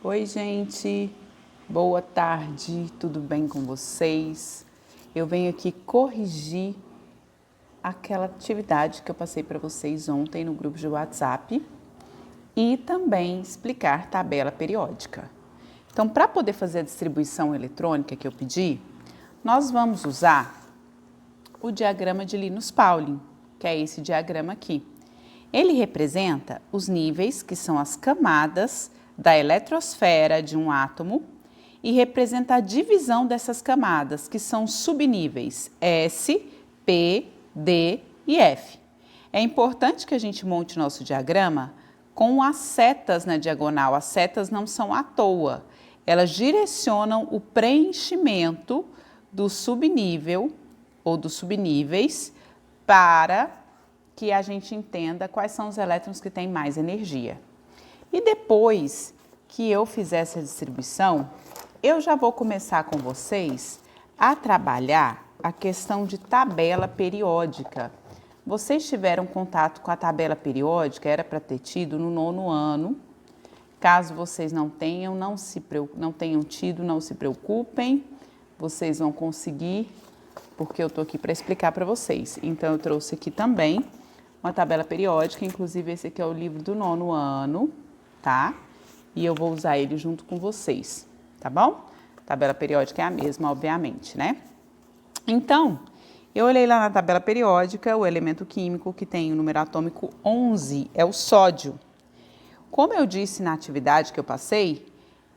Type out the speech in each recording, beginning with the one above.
Oi, gente, boa tarde, tudo bem com vocês? Eu venho aqui corrigir aquela atividade que eu passei para vocês ontem no grupo de WhatsApp e também explicar tabela periódica. Então, para poder fazer a distribuição eletrônica que eu pedi, nós vamos usar o diagrama de Linus Pauling, que é esse diagrama aqui. Ele representa os níveis, que são as camadas da eletrosfera de um átomo, e representa a divisão dessas camadas, que são subníveis S, P, D e F. É importante que a gente monte nosso diagrama com as setas na diagonal. As setas não são à toa, elas direcionam o preenchimento do subnível ou dos subníveis para que a gente entenda quais são os elétrons que têm mais energia. E depois que eu fizer essa distribuição, eu já vou começar com vocês a trabalhar a questão de tabela periódica. Vocês tiveram contato com a tabela periódica, era para ter tido no 9º ano. Caso vocês não tenham, não tenham tido, não se preocupem, vocês vão conseguir, porque eu estou aqui para explicar para vocês. Então, eu trouxe aqui também uma tabela periódica, inclusive esse aqui é o livro do 9º ano, tá? E eu vou usar ele junto com vocês, tá bom? Tabela periódica é a mesma, obviamente, né? Então, eu olhei lá na tabela periódica o elemento químico que tem o número atômico 11, é o sódio. Como eu disse na atividade que eu passei,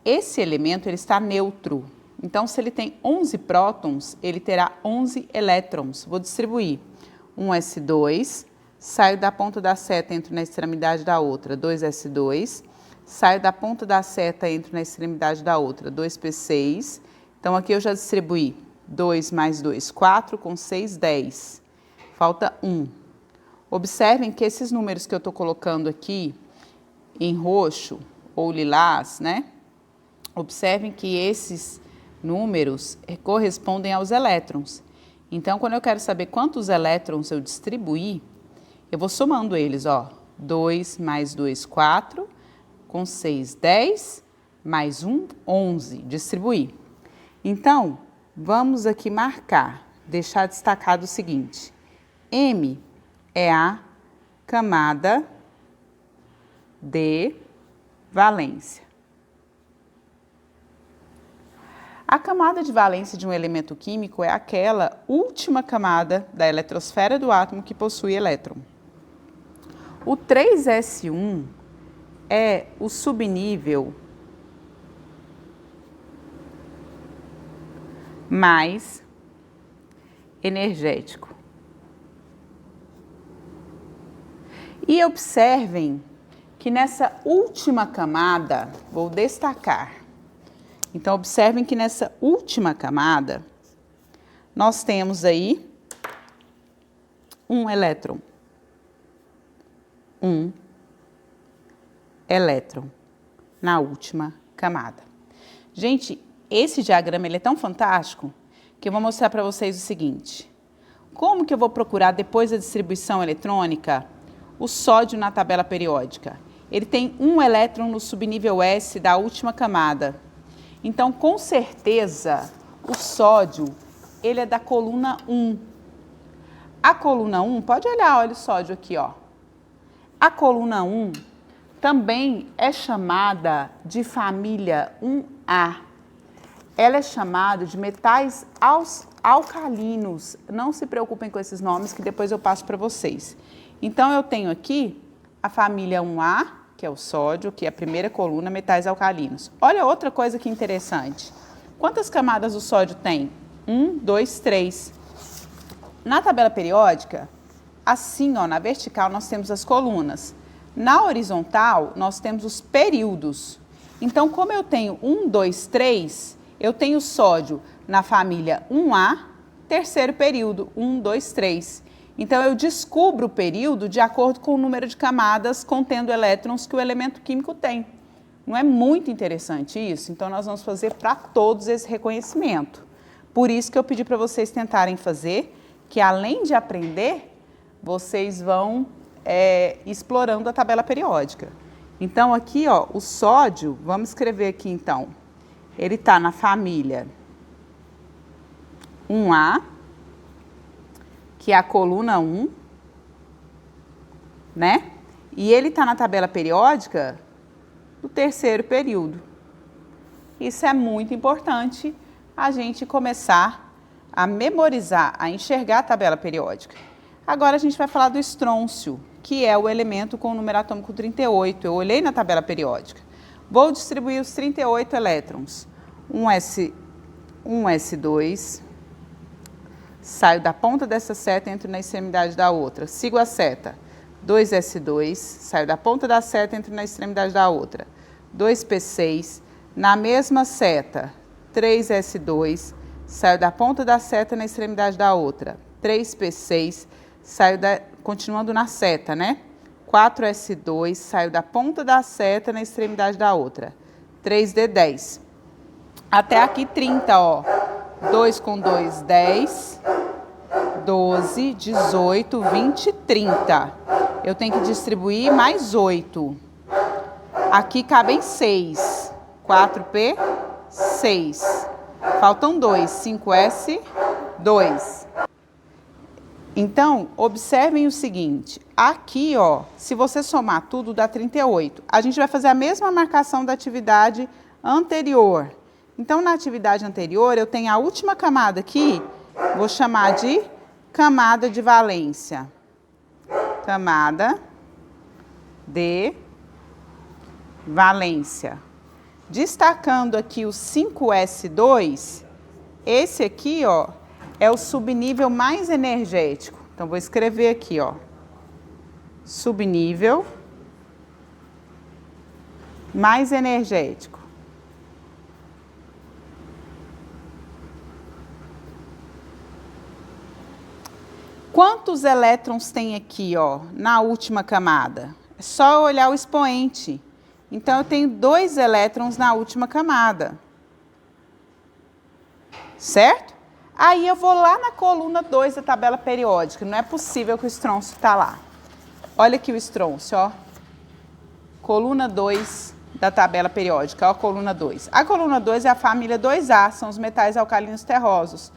esse elemento ele está neutro. Então, se ele tem 11 prótons, ele terá 11 elétrons. Vou distribuir um S2, saio da ponta da seta, entro na extremidade da outra, 2S2, saio da ponta da seta, entro na extremidade da outra, 2P6. Então, aqui eu já distribuí 2 mais 2, 4, com 6, 10. Falta 1. Observem que esses números que eu estou colocando aqui em roxo ou lilás, né? Observem que esses números correspondem aos elétrons. Então, quando eu quero saber quantos elétrons eu distribuí, eu vou somando eles, ó. 2 mais 2, 4, com 6, 10, mais 1, 11. Distribuir. Então, vamos aqui marcar, deixar destacado o seguinte. M é a camada de valência. A camada de valência de um elemento químico é aquela última camada da eletrosfera do átomo que possui elétron. O 3s1 é o subnível mais energético. E observem que nessa última camada, vou destacar, então observem que nessa última camada, nós temos aí um elétron. Um elétron na última camada. Gente, esse diagrama ele é tão fantástico que eu vou mostrar para vocês o seguinte. Como que eu vou procurar depois da distribuição eletrônica o sódio na tabela periódica? Ele tem um elétron no subnível S da última camada. Então, com certeza, o sódio ele é da coluna 1. A coluna 1, pode olhar, olha o sódio aqui, ó. A coluna 1 também é chamada de família 1A. Ela é chamada de metais alcalinos. Não se preocupem com esses nomes que depois eu passo para vocês. Então, eu tenho aqui a família 1A, que é o sódio, que é a primeira coluna, metais alcalinos. Olha outra coisa que interessante. Quantas camadas o sódio tem? 1, 2, 3. Na tabela periódica, assim, ó, na vertical nós temos as colunas. Na horizontal, nós temos os períodos. Então, como eu tenho 1, 2, 3, eu tenho sódio na família 1A, terceiro período, 1, 2, 3. Então, eu descubro o período de acordo com o número de camadas contendo elétrons que o elemento químico tem. Não é muito interessante isso? Então, nós vamos fazer para todos esse reconhecimento. Por isso que eu pedi para vocês tentarem fazer, que além de aprender, vocês vão explorando a tabela periódica. Então, aqui, ó, o sódio, vamos escrever aqui, então. Ele está na família 1A, que é a coluna 1, né? E ele está na tabela periódica do terceiro período. Isso é muito importante a gente começar a memorizar, a enxergar a tabela periódica. Agora a gente vai falar do estrôncio, que é o elemento com o número atômico 38. Eu olhei na tabela periódica. Vou distribuir os 38 elétrons. Um S2, saio da ponta dessa seta e entro na extremidade da outra. Sigo a seta. 2S2, saio da ponta da seta e entro na extremidade da outra. 2P6, na mesma seta. 3S2, saio da ponta da seta na extremidade da outra. 3P6, continuando na seta, né? 4S2, saio da ponta da seta na extremidade da outra. 3D10. Até aqui 30, ó. 2 com 2, 10. 12, 18, 20, 30. Eu tenho que distribuir mais 8. Aqui cabem 6. 4P, 6. Faltam 2. 5S, 2. Então, observem o seguinte. Aqui, ó, se você somar tudo, dá 38. A gente vai fazer a mesma marcação da atividade anterior. Então, na atividade anterior, eu tenho a última camada aqui, vou chamar de camada de valência. Camada de valência. Destacando aqui o 5S2, esse aqui, ó, é o subnível mais energético. Então, vou escrever aqui, ó, subnível mais energético. Quantos elétrons tem aqui, ó, na última camada? É só olhar o expoente. Então, eu tenho 2 elétrons na última camada. Certo? Aí, eu vou lá na coluna 2 da tabela periódica. Não é possível que o estrôncio está lá. Olha aqui o estrôncio, ó. Coluna 2 da tabela periódica, ó, coluna 2. A coluna 2 é a família 2A, são os metais alcalinos terrosos.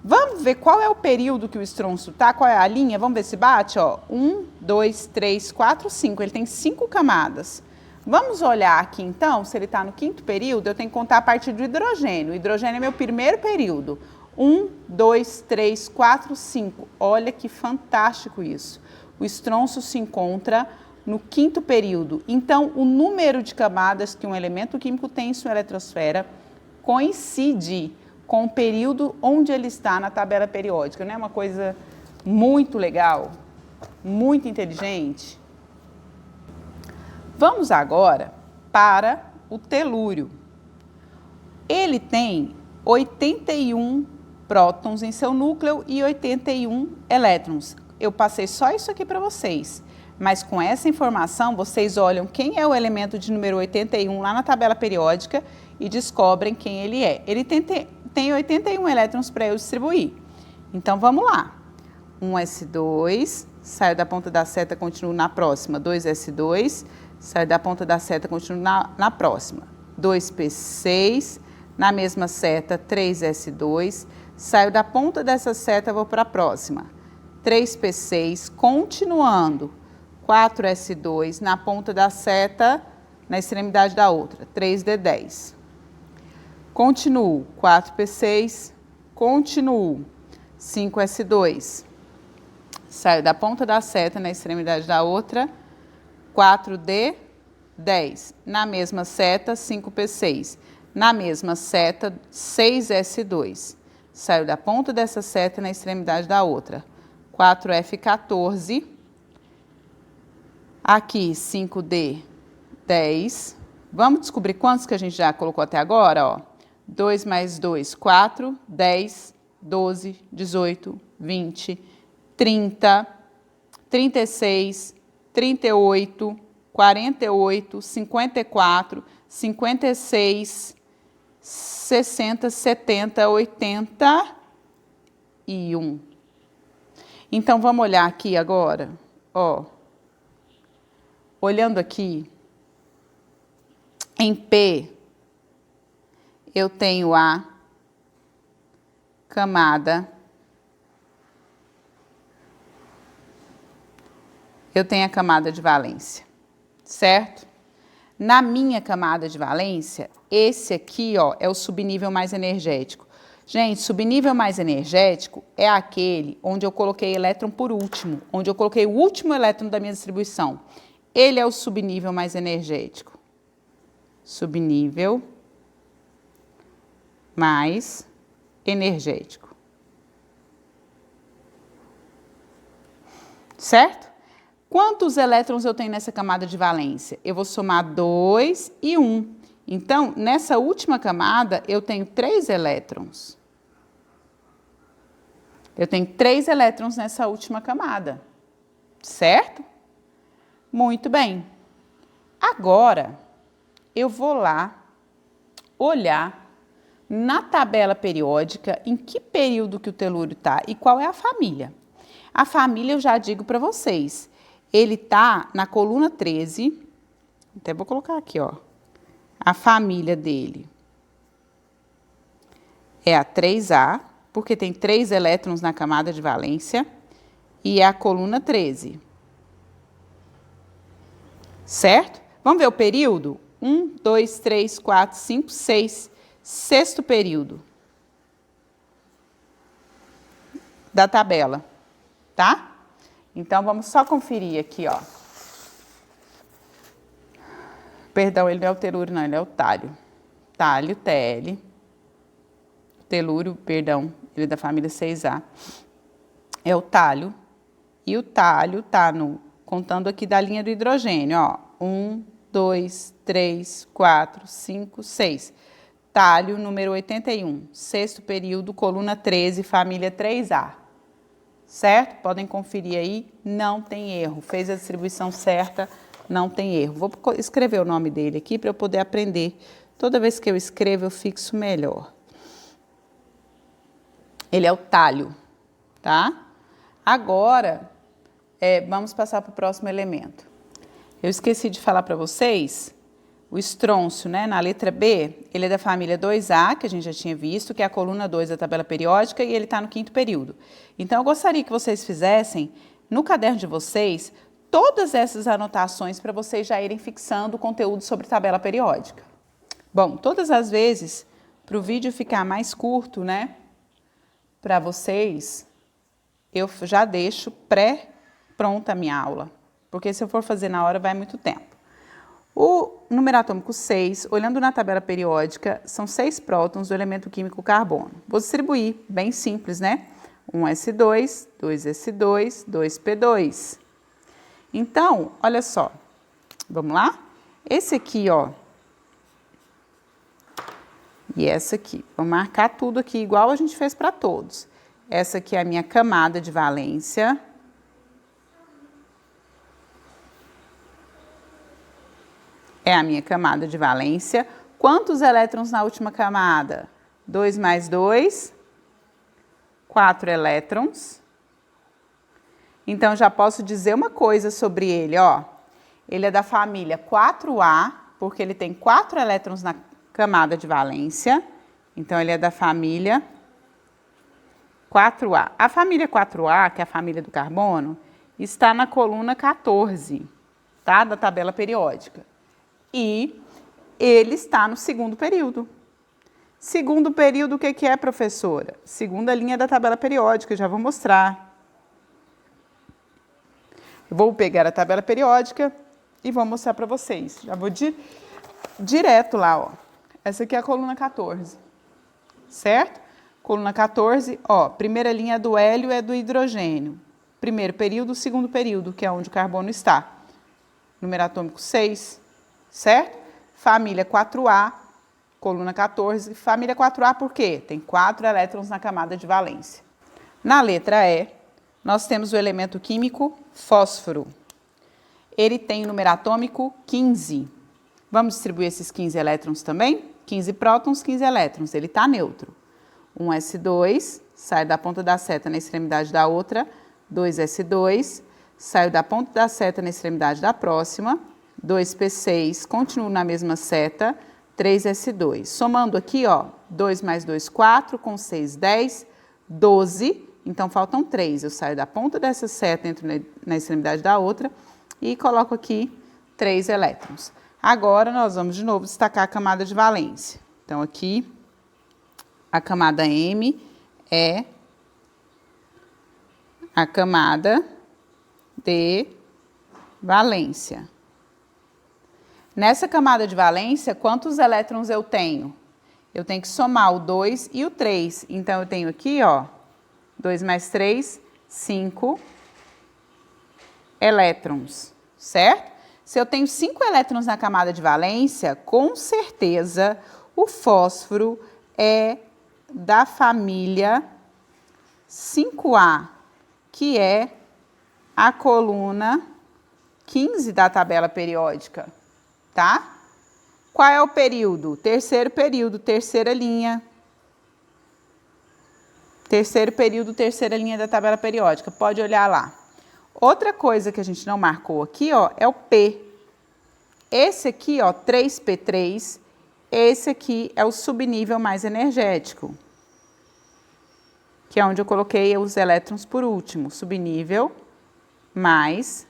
Vamos ver qual é o período que o estrôncio está, qual é a linha? Vamos ver se bate, ó. 1, 2, 3, 4, 5. Ele tem 5 camadas. Vamos olhar aqui, então, se ele está no 5º período, eu tenho que contar a partir do hidrogênio. O hidrogênio é meu primeiro período. 1, 2, 3, 4, 5. Olha que fantástico isso. O estrôncio se encontra no 5º período. Então, o número de camadas que um elemento químico tem em sua eletrosfera coincide com o período onde ele está na tabela periódica. Não é uma coisa muito legal? Muito inteligente? Vamos agora para o telúrio. Ele tem 81 prótons em seu núcleo e 81 elétrons. Eu passei só isso aqui para vocês, mas com essa informação vocês olham quem é o elemento de número 81 lá na tabela periódica e descobrem quem ele é. Ele tem 81 elétrons para eu distribuir. Então, vamos lá. 1S2, saio da ponta da seta, continuo na próxima. 2S2, saio da ponta da seta, continuo na próxima. 2P6, na mesma seta, 3S2, saio da ponta dessa seta, vou para a próxima. 3P6, continuando. 4S2, na ponta da seta, na extremidade da outra. 3D10. Continuo. 4P6, continuo. 5S2, saio da ponta da seta, na extremidade da outra. 4D10, na mesma seta, 5P6. Na mesma seta, 6S2. Saio da ponta dessa seta na extremidade da outra. 4F14. Aqui, 5D10. Vamos descobrir quantos que a gente já colocou até agora, ó. 2 mais 2, 4, 10, 12, 18, 20, 30, 36, 38, 48, 54, 56, 60, 70, 81. Então, vamos olhar aqui agora, ó. Olhando aqui, Em P, eu tenho a camada, de valência, certo? Na minha camada de valência, esse aqui, ó, é o subnível mais energético. Gente, subnível mais energético é aquele onde eu coloquei elétron por último, onde eu coloquei o último elétron da minha distribuição. Ele é o subnível mais energético. Subnível mais energético. Certo? Quantos elétrons eu tenho nessa camada de valência? Eu vou somar 2 e 1. Então, nessa última camada, eu tenho 3 elétrons. Eu tenho 3 elétrons nessa última camada. Certo? Muito bem. Agora, eu vou lá olhar na tabela periódica em que período que o telúrio está e qual é a família. A família eu já digo para vocês. Ele está na coluna 13, até vou colocar aqui, ó. A família dele é a 3A, porque tem 3 elétrons na camada de valência, e é a coluna 13. Certo? Vamos ver o período? 1, 2, 3, 4, 5, 6. Sexto período da tabela, tá? Então, vamos só conferir aqui, ó. Perdão, ele não é o telúrio, não, ele é o tálio. Tálio, TL. Telúrio, perdão, ele é da família 6A. É o tálio. E o tálio tá contando aqui da linha do hidrogênio, ó. 1, 2, 3, 4, 5, 6. Tálio, número 81. Sexto período, coluna 13, família 3A. Certo? Podem conferir aí, não tem erro. Fez a distribuição certa, não tem erro. Vou escrever o nome dele aqui para eu poder aprender. Toda vez que eu escrevo, eu fixo melhor. Ele é o tálio, tá? Agora, vamos passar para o próximo elemento. Eu esqueci de falar para vocês, o estrôncio, né? Na letra B, ele é da família 2A, que a gente já tinha visto, que é a coluna 2 da tabela periódica, e ele está no quinto período. Então, eu gostaria que vocês fizessem, no caderno de vocês, todas essas anotações para vocês já irem fixando o conteúdo sobre tabela periódica. Bom, todas as vezes, para o vídeo ficar mais curto, né? Para vocês, eu já deixo pré-pronta a minha aula, porque se eu for fazer na hora, vai muito tempo. O número atômico 6, olhando na tabela periódica, são 6 prótons do elemento químico carbono. Vou distribuir, bem simples, né? 1s2, 2s2, 2p2. Então, olha só, vamos lá? Esse aqui, ó, e essa aqui. Vou marcar tudo aqui igual a gente fez para todos. Essa aqui é a minha camada de valência. É a minha camada de valência. Quantos elétrons na última camada? 2 mais 2, 4 elétrons. Então, já posso dizer uma coisa sobre ele, ó. Ele é da família 4A, porque ele tem 4 elétrons na camada de valência. Então, ele é da família 4A. A família 4A, que é a família do carbono, está na coluna 14, tá? Da tabela periódica. E ele está no segundo período. Segundo período, o que é, professora? Segunda linha da tabela periódica, já vou mostrar. Eu vou pegar a tabela periódica e vou mostrar para vocês. Já vou direto lá, ó. Essa aqui é a coluna 14, certo? Coluna 14, ó, primeira linha do hélio é do hidrogênio. Primeiro período, segundo período, que é onde o carbono está. Número atômico 6, certo? Família 4A, coluna 14. Família 4A por quê? Tem 4 elétrons na camada de valência. Na letra E, nós temos o elemento químico fósforo. Ele tem o número atômico 15. Vamos distribuir esses 15 elétrons também? 15 prótons, 15 elétrons. Ele está neutro. 1s2, sai da ponta da seta na extremidade da outra. 2s2, sai da ponta da seta na extremidade da próxima. 2p6, continuo na mesma seta, 3s2. Somando aqui, ó, 2 mais 2, 4, com 6, 10, 12. Então, faltam 3. Eu saio da ponta dessa seta, entro na extremidade da outra e coloco aqui 3 elétrons. Agora, nós vamos de novo destacar a camada de valência. Então, aqui, a camada M é a camada de valência. Nessa camada de valência, quantos elétrons eu tenho? Eu tenho que somar o 2 e o 3. Então, eu tenho aqui, ó, 2 mais 3, 5 elétrons, certo? Se eu tenho 5 elétrons na camada de valência, com certeza o fósforo é da família 5A, que é a coluna 15 da tabela periódica, tá? Qual é o período? Terceiro período, terceira linha. Terceiro período, terceira linha da tabela periódica. Pode olhar lá. Outra coisa que a gente não marcou aqui, ó, é o P. Esse aqui, ó, 3p3, esse aqui é o subnível mais energético, que é onde eu coloquei os elétrons por último. Subnível mais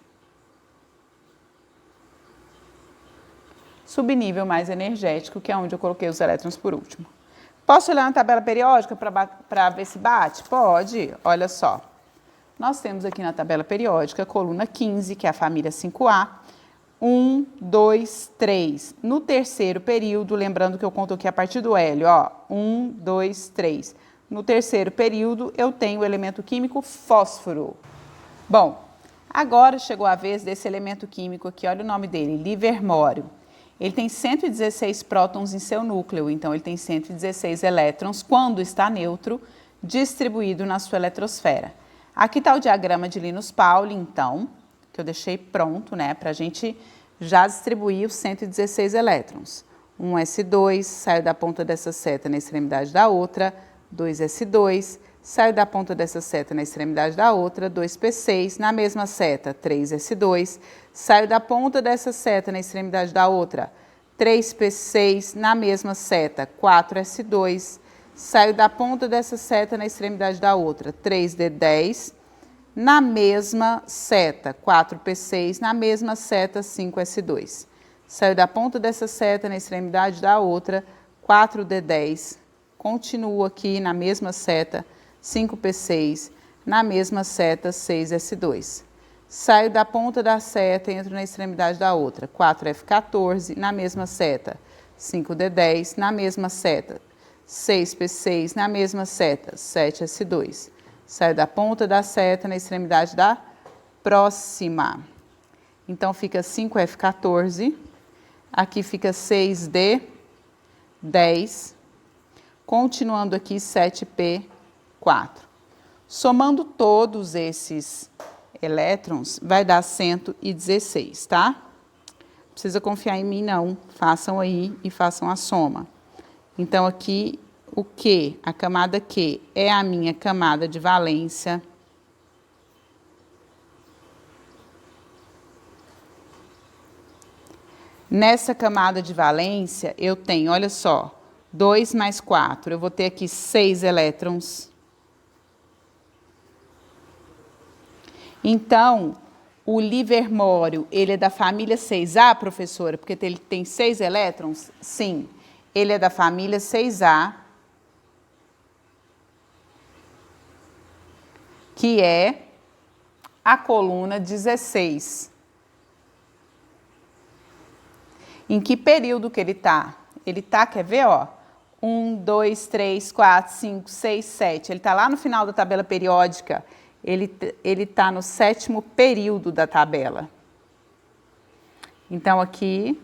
energético, que é onde eu coloquei os elétrons por último. Posso olhar na tabela periódica para ver se bate? Pode, olha só. Nós temos aqui na tabela periódica a coluna 15, que é a família 5A. 1, 2, 3. No terceiro período, lembrando que eu conto aqui a partir do hélio, ó. 1, 2, 3. No terceiro período, eu tenho o elemento químico fósforo. Bom, agora chegou a vez desse elemento químico aqui, olha o nome dele, livermório. Ele tem 116 prótons em seu núcleo, então ele tem 116 elétrons quando está neutro, distribuído na sua eletrosfera. Aqui está o diagrama de Linus Pauling, então, que eu deixei pronto, né, para a gente já distribuir os 116 elétrons. 1s2, saio da ponta dessa seta na extremidade da outra, 2s2, saio da ponta dessa seta na extremidade da outra, 2p6, na mesma seta, 3s2, saio da ponta dessa seta na extremidade da outra, 3p6, na mesma seta, 4s2, saio da ponta dessa seta na extremidade da outra, 3d10, na mesma seta, 4p6, na mesma seta, 5s2. Saio da ponta dessa seta na extremidade da outra, 4d10, continuo aqui na mesma seta, 5p6, na mesma seta, 6s2. Saio da ponta da seta e entro na extremidade da outra, 4f14, na mesma seta, 5d10, na mesma seta, 6p6, na mesma seta, 7s2. Saio da ponta da seta na extremidade da próxima. Então, fica 5f14, aqui fica 6d10, continuando aqui 7p4. Somando todos esses elétrons, vai dar 116, tá? Não precisa confiar em mim, não. Façam aí e façam a soma. Então, aqui, o Q, a camada Q, é a minha camada de valência. Nessa camada de valência, eu tenho, olha só, 2 mais 4. Eu vou ter aqui 6 elétrons. Então, o livermório, ele é da família 6A, professora? Porque ele tem 6 elétrons? Sim, ele é da família 6A, que é a coluna 16. Em que período que ele está? Ele está, quer ver, ó? 1, 2, 3, 4, 5, 6, 7. Ele está lá no final da tabela periódica. Ele está no 7º período da tabela. Então, aqui,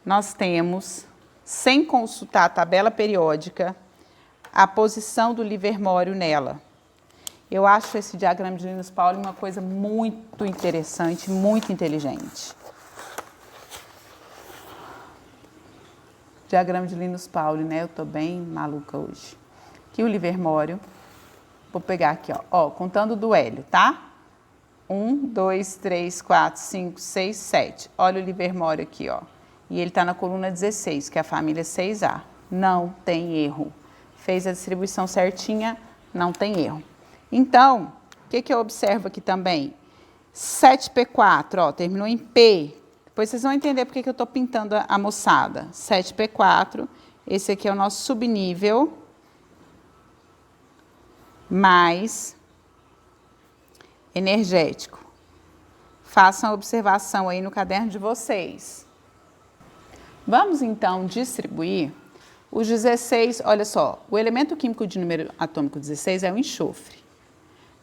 nós temos, sem consultar a tabela periódica, a posição do livermório nela. Eu acho esse diagrama de Linus Pauling uma coisa muito interessante, muito inteligente. Diagrama de Linus Pauling, né? Eu tô bem maluca hoje. Aqui o livermório. Vou pegar aqui, ó, contando do hélio, tá? 1, 2, 3, 4, 5, 6, 7. Olha o livermório aqui, ó. E ele está na coluna 16, que é a família 6A. Não tem erro. Fez a distribuição certinha, não tem erro. Então, o que eu observo aqui também? 7P4, ó, terminou em P. Depois vocês vão entender porque que eu estou pintando a moçada. 7P4, esse aqui é o nosso subnível, mais energético. Façam a observação aí no caderno de vocês. Vamos então distribuir os 16, olha só, o elemento químico de número atômico 16 é o enxofre.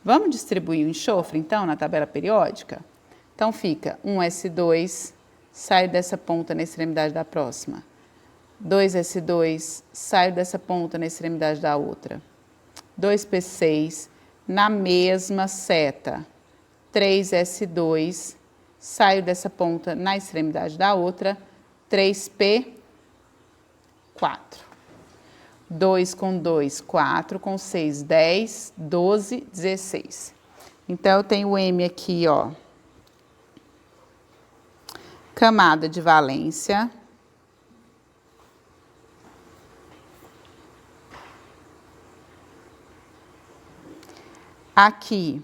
Vamos distribuir o enxofre então na tabela periódica? Então fica 1s2, sai dessa ponta na extremidade da próxima. 2s2, sai dessa ponta na extremidade da outra. 2p6, na mesma seta. 3s2, saio dessa ponta na extremidade da outra. 3p4. 2 com 2, 4 com 6, 10, 12, 16. Então, eu tenho o M aqui, ó. Camada de valência. Aqui,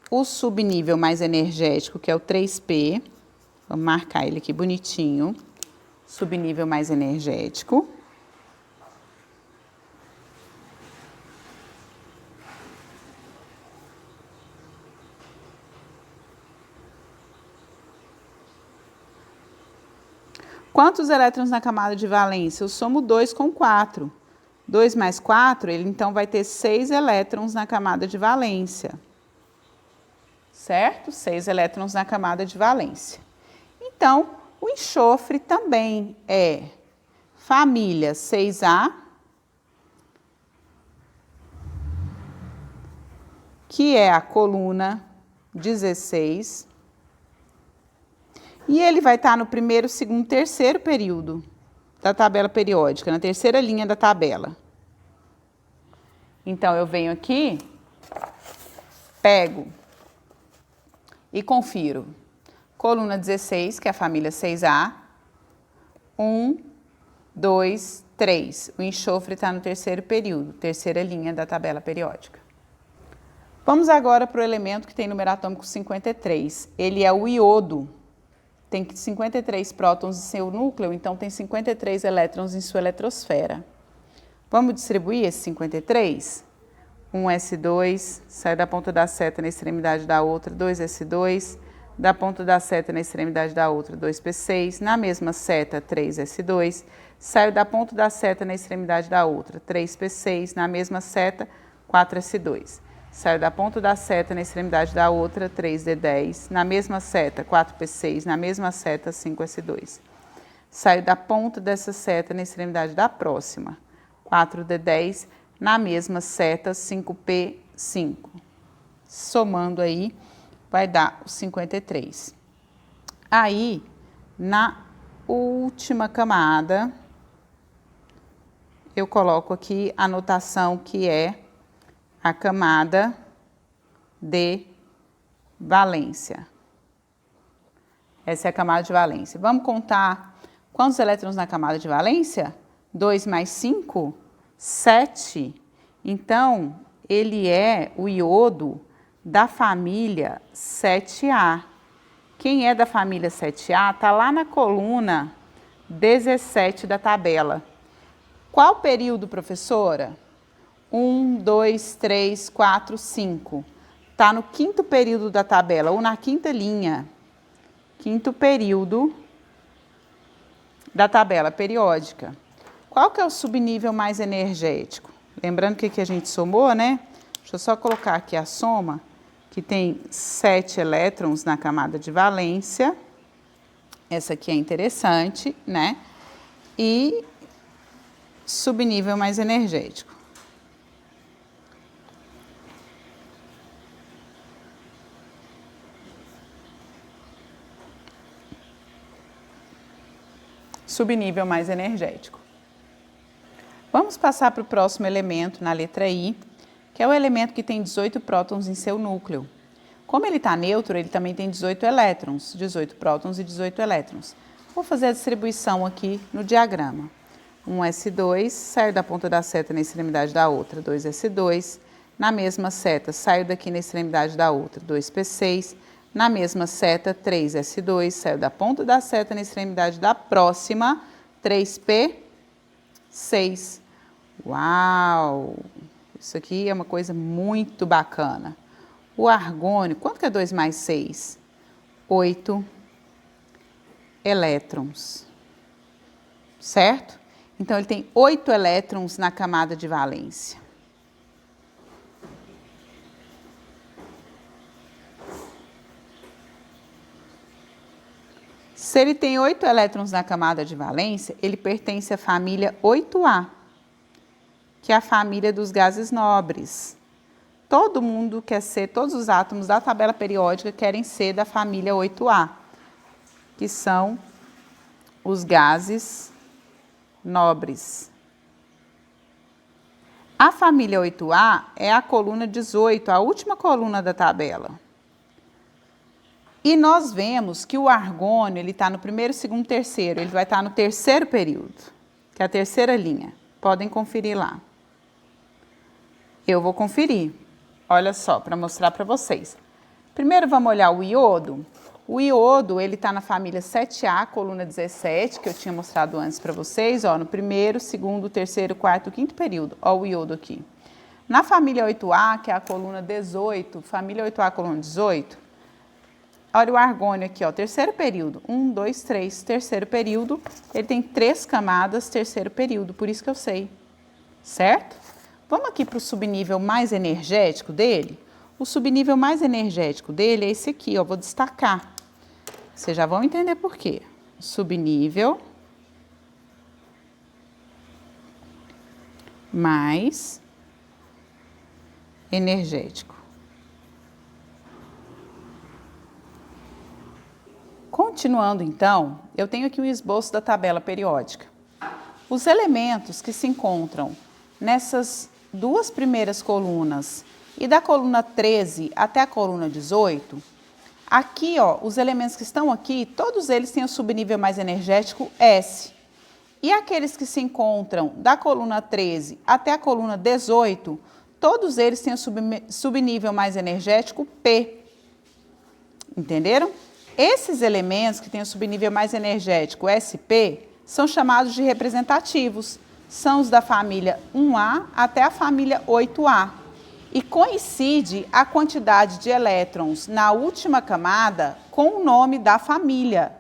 o subnível mais energético, que é o 3P. Vamos marcar ele aqui bonitinho. Subnível mais energético. Quantos elétrons na camada de valência? Eu somo 2 com 4. 2 mais 4, ele então vai ter 6 elétrons na camada de valência. Certo? 6 elétrons na camada de valência. Então, o enxofre também é família 6A, que é a coluna 16. E ele vai estar no primeiro, segundo, terceiro período da tabela periódica, na terceira linha da tabela. Então, eu venho aqui, pego e confiro. Coluna 16, que é a família 6A. 1, 2, 3. O enxofre está no terceiro período, terceira linha da tabela periódica. Vamos agora para o elemento que tem número atômico 53. Ele é o iodo. Tem 53 prótons em seu núcleo, então tem 53 elétrons em sua eletrosfera. Vamos distribuir esses 53? 1s2, sai da ponta da seta na extremidade da outra, 2s2, da ponta da seta na extremidade da outra, 2p6, na mesma seta, 3s2, sai da ponta da seta na extremidade da outra, 3p6, na mesma seta, 4s2. Saiu da ponta da seta na extremidade da outra, 3d10, na mesma seta, 4p6, na mesma seta, 5s2. Saiu da ponta dessa seta na extremidade da próxima, 4d10, na mesma seta, 5p5. Somando aí, vai dar os 53. Aí, na última camada, eu coloco aqui a notação que é a camada de valência. Essa é a camada de valência. Vamos contar quantos elétrons na camada de valência? 2 mais 5, 7. Então, ele é o iodo da família 7A. Quem é da família 7A está lá na coluna 17 da tabela. Qual período, professora? 1, 2, 3, 4, 5. Está no quinto período da tabela, ou na quinta linha. Quinto período da tabela periódica. Qual que é o subnível mais energético? Lembrando que aqui a gente somou, né? Deixa eu só colocar aqui a soma, que tem 7 elétrons na camada de valência. Essa aqui é interessante, né? E subnível mais energético. Subnível mais energético. Vamos passar para o próximo elemento, na letra I, que é o elemento que tem 18 prótons em seu núcleo. Como ele está neutro, ele também tem 18 elétrons, 18 prótons e 18 elétrons. Vou fazer a distribuição aqui no diagrama. 1s2, saio da ponta da seta na extremidade da outra, 2s2. Na mesma seta, saio daqui na extremidade da outra, 2p6. Na mesma seta, 3s2, saio da ponta da seta na extremidade da próxima, 3p6. Uau! Isso aqui é uma coisa muito bacana. O argônio, quanto que é 2 mais 6? 8 elétrons, certo? Então, ele tem 8 elétrons na camada de valência. Se ele tem 8 elétrons na camada de valência, ele pertence à família 8A, que é a família dos gases nobres. Todo mundo quer ser, todos os átomos da tabela periódica querem ser da família 8A, que são os gases nobres. A família 8A é a coluna 18, a última coluna da tabela. E nós vemos que o argônio, ele está no primeiro, segundo, terceiro, ele vai estar no terceiro período, que é a terceira linha. Podem conferir lá. Eu vou conferir. Olha só, para mostrar para vocês. Primeiro vamos olhar o iodo. O iodo, ele está na família 7A, coluna 17, que eu tinha mostrado antes para vocês, ó, no primeiro, segundo, terceiro, quarto, quinto período. Ó o iodo aqui. Na família 8A, que é a coluna 18, família 8A, coluna 18, olha o argônio aqui, ó, terceiro período. 1, 2, 3, terceiro período. Ele tem 3 camadas, terceiro período, por isso que eu sei, certo? Vamos aqui para o subnível mais energético dele? O subnível mais energético dele é esse aqui, ó, vou destacar. Vocês já vão entender por quê. Subnível mais energético. Continuando, então, eu tenho aqui o esboço da tabela periódica. Os elementos que se encontram nessas duas primeiras colunas e da coluna 13 até a coluna 18, aqui, ó, os elementos que estão aqui, todos eles têm o subnível mais energético S. E aqueles que se encontram da coluna 13 até a coluna 18, todos eles têm o subnível mais energético P. Entenderam? Esses elementos que têm o subnível mais energético SP são chamados de representativos. São os da família 1A até a família 8A. E coincide a quantidade de elétrons na última camada com o nome da família,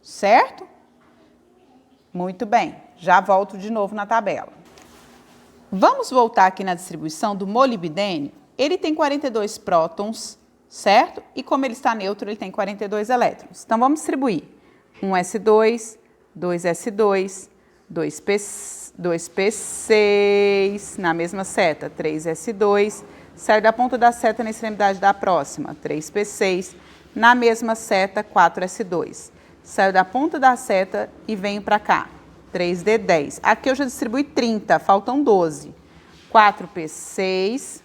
certo? Muito bem, já volto de novo na tabela. Vamos voltar aqui na distribuição do molibdênio. Ele tem 42 prótons, certo? E como ele está neutro, ele tem 42 elétrons. Então, vamos distribuir. 1s2, 2s2, 2p6, na mesma seta, 3s2, sai da ponta da seta na extremidade da próxima, 3p6, na mesma seta, 4s2. Saio da ponta da seta e venho para cá, 3d10. Aqui eu já distribuí 30, faltam 12. 4p6,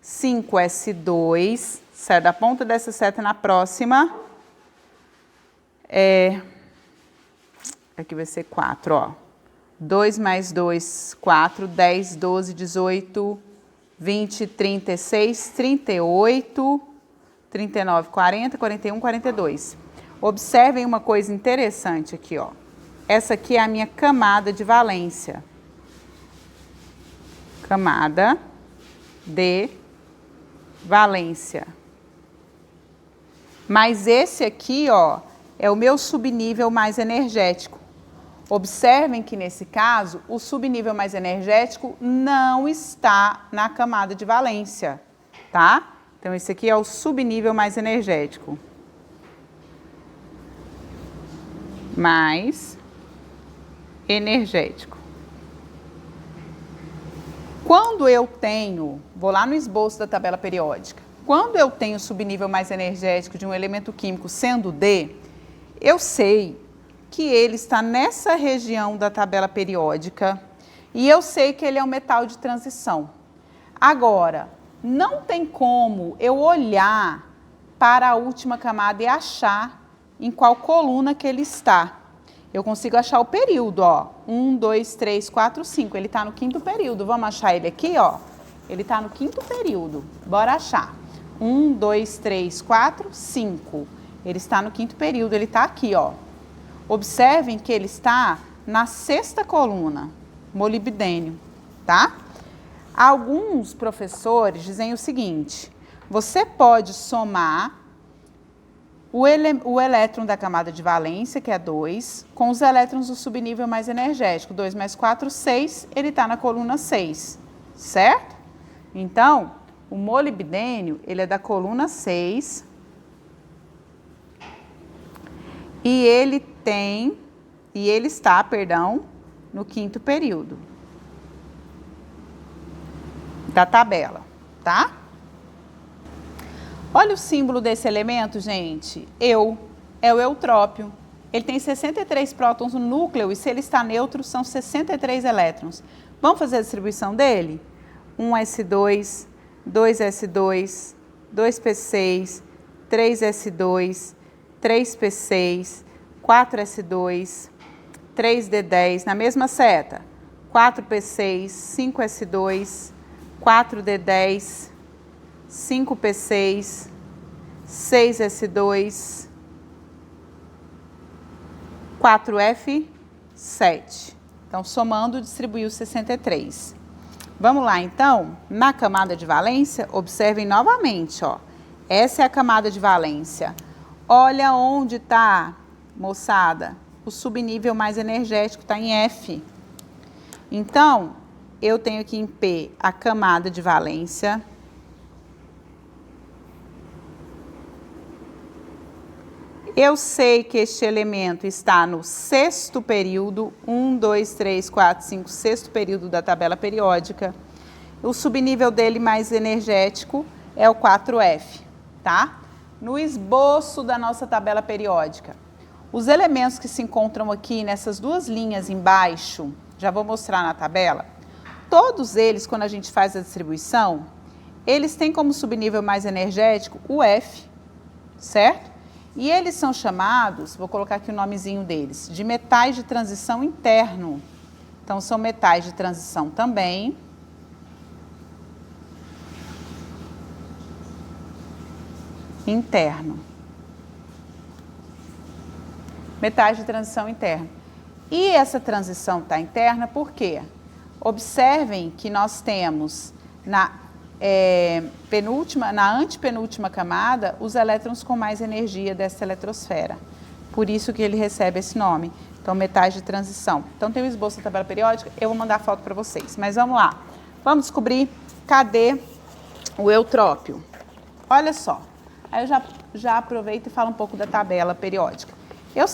5s2, saio da ponta dessa seta na próxima, aqui vai ser 4, ó. 2 mais 2, 4, 10, 12, 18, 20, 36, 38, 39, 40, 41, 42. Observem uma coisa interessante aqui, ó. Essa aqui é a minha camada de valência. Camada de valência. Mas esse aqui, ó, é o meu subnível mais energético. Observem que, nesse caso, o subnível mais energético não está na camada de valência, tá? Então, esse aqui é o subnível mais energético. Mais energético. Quando eu tenho, vou lá no esboço da tabela periódica, quando eu tenho o subnível mais energético de um elemento químico sendo D, eu sei que ele está nessa região da tabela periódica e eu sei que ele é um metal de transição. Agora, não tem como eu olhar para a última camada e achar em qual coluna que ele está. Eu consigo achar o período, ó. 1, 2, 3, 4, 5. Ele está no 5º período. Vamos achar ele aqui, ó. Ele está no 5º período. Bora achar. 1, 2, 3, 4, 5. Ele está no 5º período. Ele está aqui, ó. Observem que ele está na 6ª coluna, molibdênio, tá? Alguns professores dizem o seguinte: você pode somar o elétron da camada de valência, que é 2, com os elétrons do subnível mais energético. 2 mais 4, 6, ele está na coluna 6, certo? Então, o molibdênio, ele é da coluna 6 e ele está, no 5º período da tabela, tá? Olha o símbolo desse elemento, gente. É o eutrópio. Ele tem 63 prótons no núcleo e se ele está neutro, são 63 elétrons. Vamos fazer a distribuição dele? 1s2, 2s2, 2p6, 3s2, 3p6, 4s2, 3d10, na mesma seta. 4p6, 5s2, 4d10, 5p6, 6s2, 4f7. Então, somando, distribuiu 63. Vamos lá, então, na camada de valência, observem novamente, ó. Essa é a camada de valência. Olha onde está, moçada, o subnível mais energético está em F. Então, eu tenho aqui em P a camada de valência. Eu sei que este elemento está no 6º período, 1, 2, 3, 4, 5, 6º período da tabela periódica. O subnível dele mais energético é o 4F, tá? No esboço da nossa tabela periódica, os elementos que se encontram aqui nessas duas linhas embaixo, já vou mostrar na tabela, todos eles, quando a gente faz a distribuição, eles têm como subnível mais energético o F, certo? E eles são chamados, vou colocar aqui o nomezinho deles, de metais de transição interno. Então, são metais de transição também. Interno. Metais de transição interno. E essa transição está interna por quê? Observem que nós temos na antepenúltima camada, os elétrons com mais energia dessa eletrosfera. Por isso que ele recebe esse nome. Então, metais de transição. Então, tem o esboço da tabela periódica, eu vou mandar a foto para vocês. Mas vamos lá. Vamos descobrir cadê o eutrópio. Olha só. Aí eu já aproveito e falo um pouco da tabela periódica.